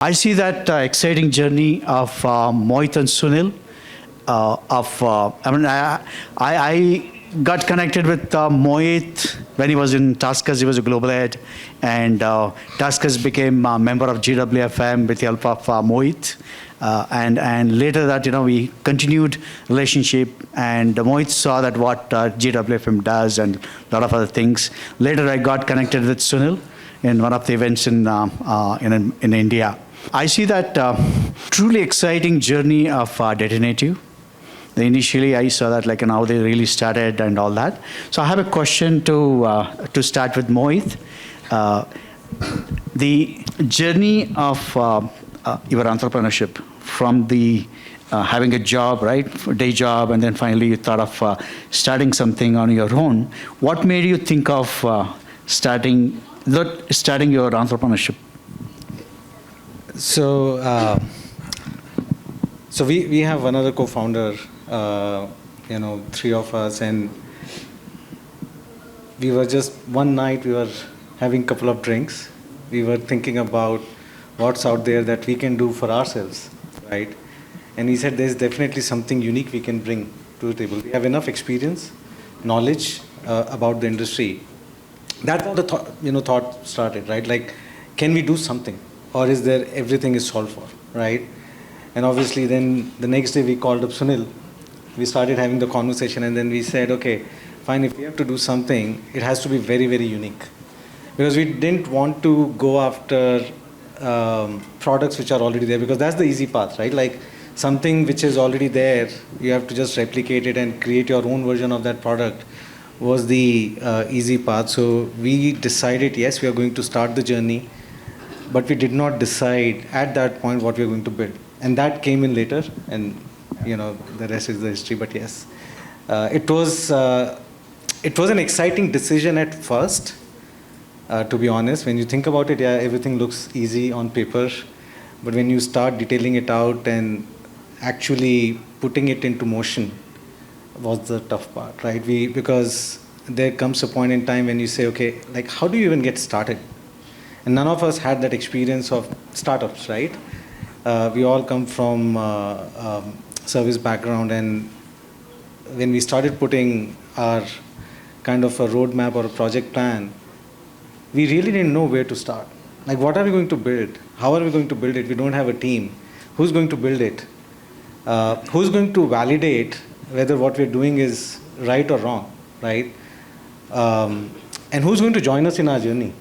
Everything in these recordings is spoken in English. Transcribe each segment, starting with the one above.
I see that exciting journey of Mohit and Sunil. I got connected with Mohit when he was in Taskers. He was a global head, and Taskers became a member of GWFM with the help of Mohit. And later that, we continued relationship, and Mohit saw that what GWFM does and a lot of other things. Later, I got connected with Sunil in one of the events in India. I see that truly exciting journey of Datanitiv. Initially, I saw that how they really started and all that. So I have a question to start with Mohit. The journey of your entrepreneurship from the having a job, right, day job, and then finally you thought of starting something on your own. What made you think of starting your entrepreneurship? So we have another co-founder, three of us, and we were just one night, we were having a couple of drinks. We were thinking about what's out there that we can do for ourselves, right? And he said, there's definitely something unique we can bring to the table. We have enough experience, knowledge about the industry. That's how the thought started, right? Like, can we do something? Or is there everything is solved for, right? And obviously then the next day we called up Sunil. We started having the conversation, and then we said, okay, fine, if we have to do something, it has to be very, very unique. Because we didn't want to go after products which are already there, because that's the easy path, right? Like something which is already there, you have to just replicate it and create your own version of that product was the easy path. So we decided, yes, we are going to start the journey, but we did not decide at that point what we are going to build. And that came in later, and the rest is the history. But yes, it was an exciting decision at first, to be honest. When you think about it, yeah, everything looks easy on paper, but when you start detailing it out and actually putting it into motion was the tough part, right? Because there comes a point in time when you say, okay, like, how do you even get started? And none of us had that experience of startups, right? We all come from service background, and when we started putting our kind of a roadmap or a project plan, we really didn't know where to start. Like, what are we going to build? How are we going to build it? We don't have a team. Who's going to build it? Who's going to validate whether what we're doing is right or wrong, right? And who's going to join us in our journey?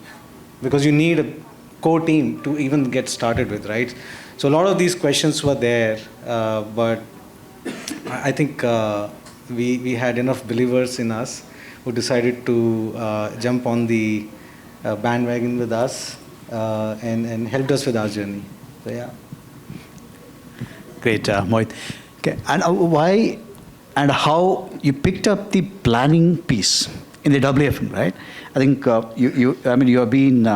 Because you need a core team to even get started with, right? So a lot of these questions were there, but I think we had enough believers in us who decided to jump on the bandwagon with us and helped us with our journey. So yeah. Great, Mohit. Okay, and why and how you picked up the planning piece in the WFM, right? I think you have been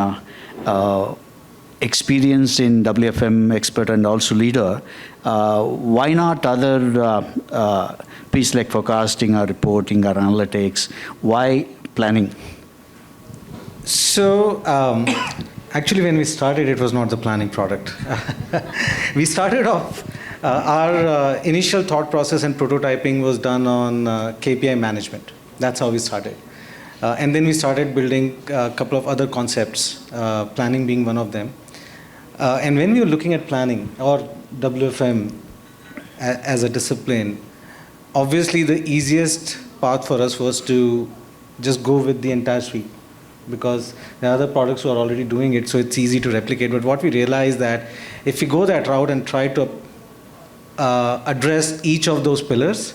experienced in WFM expert and also leader. Why not other piece like forecasting or reporting or analytics? Why planning? So actually, when we started, it was not the planning product. We started off, our initial thought process and prototyping was done on KPI management. That's how we started. And then we started building a couple of other concepts, planning being one of them. And when we were looking at planning or WFM as a discipline, obviously the easiest path for us was to just go with the entire suite, because there are other products who are already doing it, so it's easy to replicate. But what we realized that if we go that route and try to address each of those pillars,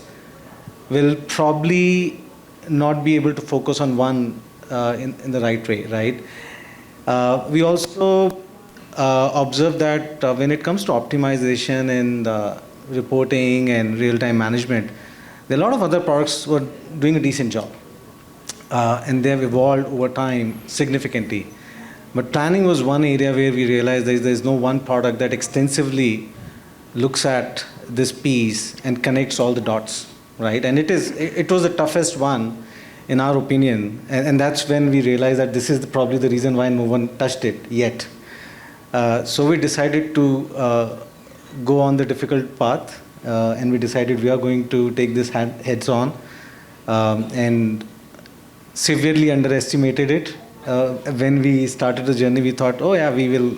we'll probably not be able to focus on one in the right way, right? We also observed that when it comes to optimization and reporting and real-time management, there are a lot of other products who are doing a decent job. And they have evolved over time significantly. But planning was one area where we realized there's no one product that extensively looks at this piece and connects all the dots, right? And it was the toughest one in our opinion, and that's when we realized that this is probably the reason why no one touched it yet. So we decided to go on the difficult path, and we decided we are going to take this heads on, and severely underestimated it. When we started the journey, we thought, oh yeah, we will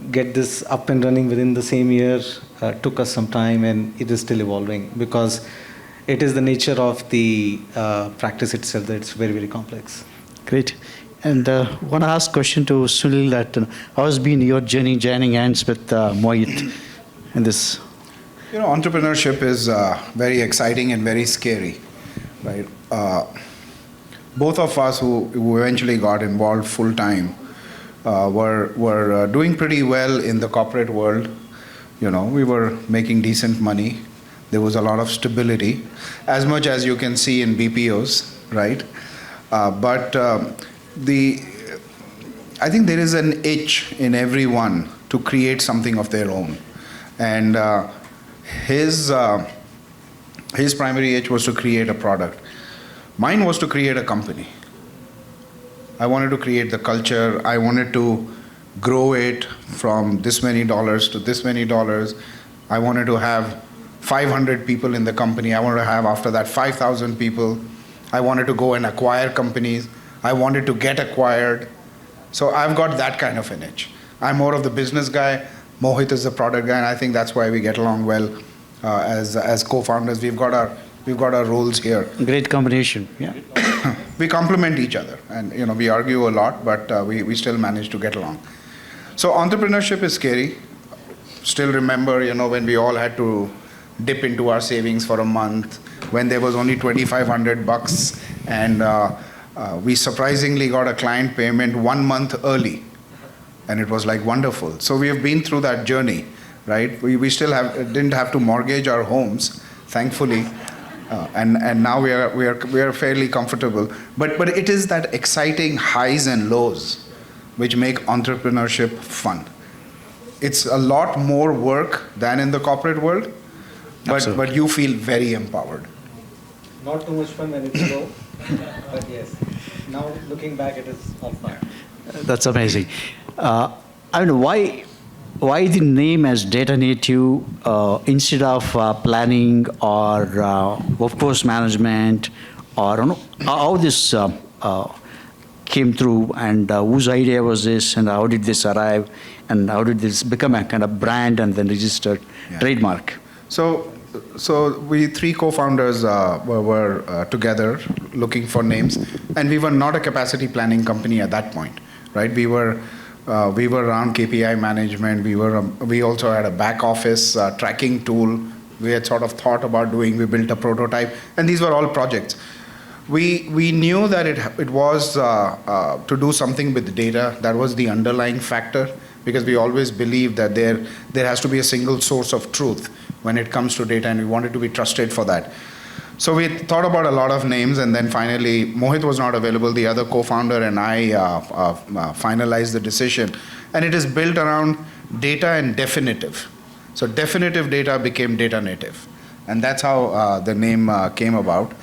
get this up and running within the same year. Took us some time, and it is still evolving because it is the nature of the practice itself that it's very, very complex. Great. And want to ask question to Sunil that how has been your journey joining hands with Mohit in this? Entrepreneurship is very exciting and very scary, right? Both of us who eventually got involved full time were doing pretty well in the corporate world. We were making decent money. There was a lot of stability, as much as you can see in BPOs, right? But I think there is an itch in everyone to create something of their own, and his primary itch was to create a product. Mine was to create a company. I wanted to create the culture. I wanted to grow it from this many dollars to this many dollars. I wanted to have 500 people in the company. I wanted to have after that 5,000 people. I wanted to go and acquire companies. I wanted to get acquired. So I've got that kind of an itch. I'm more of the business guy. Mohit is the product guy, and I think that's why we get along well as co-founders. We've got our roles here. Great combination. Yeah. We complement each other, and we argue a lot, but we still manage to get along. So entrepreneurship is scary. Still remember, when we all had to dip into our savings for a month, when there was only $2,500, and we surprisingly got a client payment 1 month early, and it was like wonderful. So we have been through that journey, right? We still didn't have to mortgage our homes, thankfully, and now we are fairly comfortable. But it is that exciting highs and lows which make entrepreneurship fun. It's a lot more work than in the corporate world, but you feel very empowered. Not too much fun when it's low, but yes. Now looking back, it is all fun. That's amazing. Why the name as Datanitiv instead of planning or workforce management, or how this came through, and whose idea was this, and how did this arrive, and how did this become a kind of brand and then registered trademark? So we three co-founders were together looking for names, and we were not a capacity planning company at that point, right? We were around KPI management. We also had a back office tracking tool. We had sort of thought about doing. We built a prototype, and these were all projects. We knew that it was to do something with data. That was the underlying factor, because we always believed that there has to be a single source of truth when it comes to data, and we wanted to be trusted for that. So we thought about a lot of names, and then finally Mohit was not available. The other co-founder and I finalized the decision, and it is built around data and definitive. So definitive data became Datanitiv, and that's how the name came about.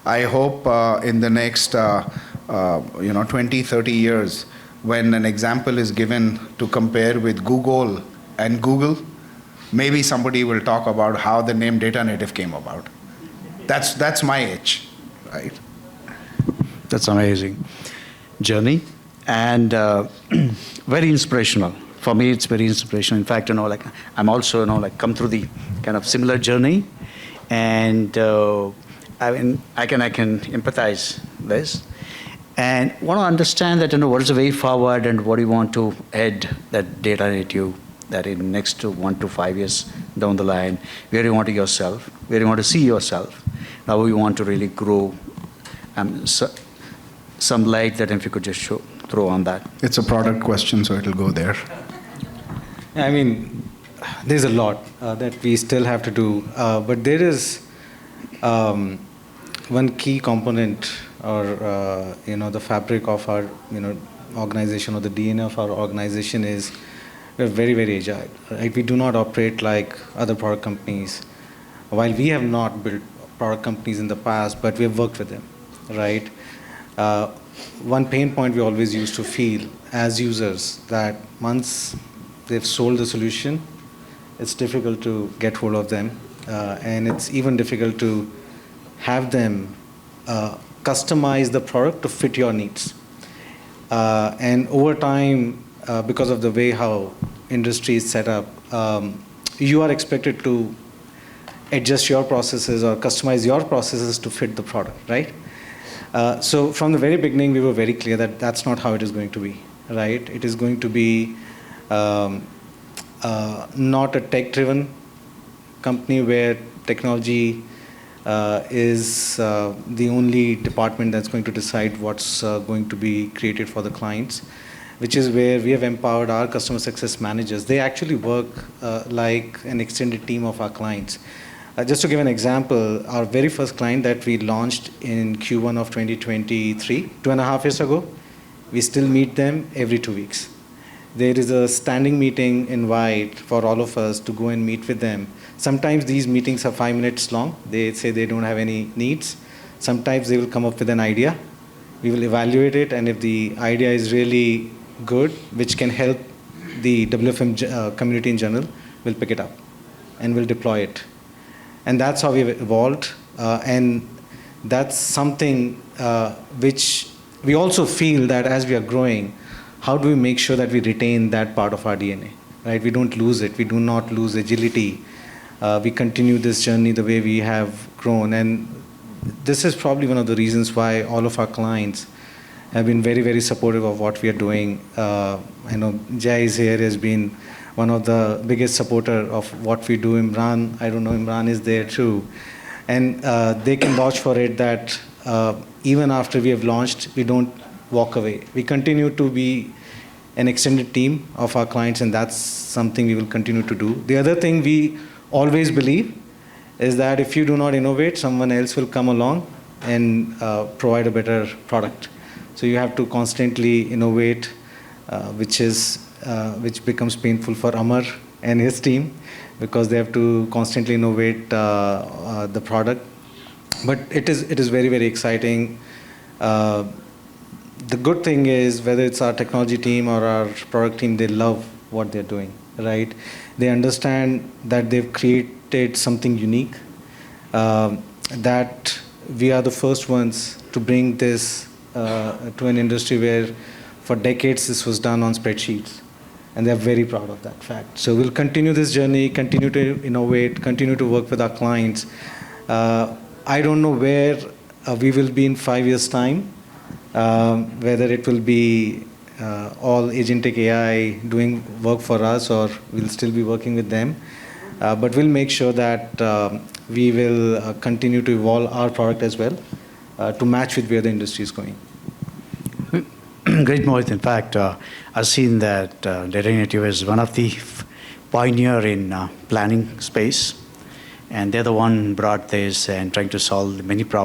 I hope in the next 20, 30 years, when an example is given to compare with Google and Google, maybe somebody will talk about how the name Datanitiv came about. That's my itch, right? That's amazing journey, and very inspirational. For me, it's very inspirational. In fact, I'm also, come through the kind of similar journey, and I can empathize this, and want to understand that, what is the way forward, and what do you want to add that Datanitiv, that in next 1 to 5 years down the line, where you want to yourself, where you want to see yourself, how you want to really grow. Some light that if you could just throw on that. It's a product question, so it'll go there. I mean, there's a lot that we still have to do, but there is one key component, or the fabric of our organization, or the DNA of our organization is we're very, very agile. Right? We do not operate like other product companies. While we have not built product companies in the past, but we have worked with them, right? One pain point we always used to feel as users, that once they've sold the solution, it's difficult to get hold of them, and it's even difficult to have them customize the product to fit your needs. And over time, because of the way how industry is set up, you are expected to adjust your processes or customize your processes to fit the product, right? So from the very beginning, we were very clear that that's not how it is going to be, right? It is going to be not a tech-driven company where technology is the only department that's going to decide what's going to be created for the clients, which is where we have empowered our customer success managers. They actually work like an extended team of our clients. Just to give an example, our very first client that we launched in Q1 of 2023, 2.5 years ago, we still meet them every 2 weeks. There is a standing meeting invite for all of us to go and meet with them. Sometimes these meetings are 5 minutes long. They say they don't have any needs. Sometimes they will come up with an idea. We will evaluate it, and if the idea is really good, which can help the WFM community in general, we'll pick it up and we'll deploy it. And that's how we've evolved, and that's something which we also feel that as we are growing, how do we make sure that we retain that part of our DNA, right? We don't lose it. We do not lose agility. We continue this journey the way we have grown, and this is probably one of the reasons why all of our clients have been very, very supportive of what we are doing. I know Jai is here, has been one of the biggest supporter of what we do. Imran, I don't know, Imran is there too. And they can vouch for it that even after we have launched, we don't walk away. We continue to be an extended team of our clients, and that's something we will continue to do. The other thing we always believe is that if you do not innovate, someone else will come along and provide a better product. So you have to constantly innovate, which becomes painful for Amar and his team because they have to constantly innovate the product. But it is very, very exciting. The good thing is whether it's our technology team or our product team, they love what they're doing, right? They understand that they've created something unique, that we are the first ones to bring this to an industry where for decades this was done on spreadsheets, and they're very proud of that fact. So we'll continue this journey, continue to innovate, continue to work with our clients. I don't know where we will be in 5 years' time, whether it will be all agentic AI doing work for us or we'll still be working with them. But we'll make sure that we will continue to evolve our product as well to match with where the industry is going. Great, Mohit. In fact, I've seen that Datanitiv is one of the pioneer in planning space, and they're the one brought this and trying to solve many problems.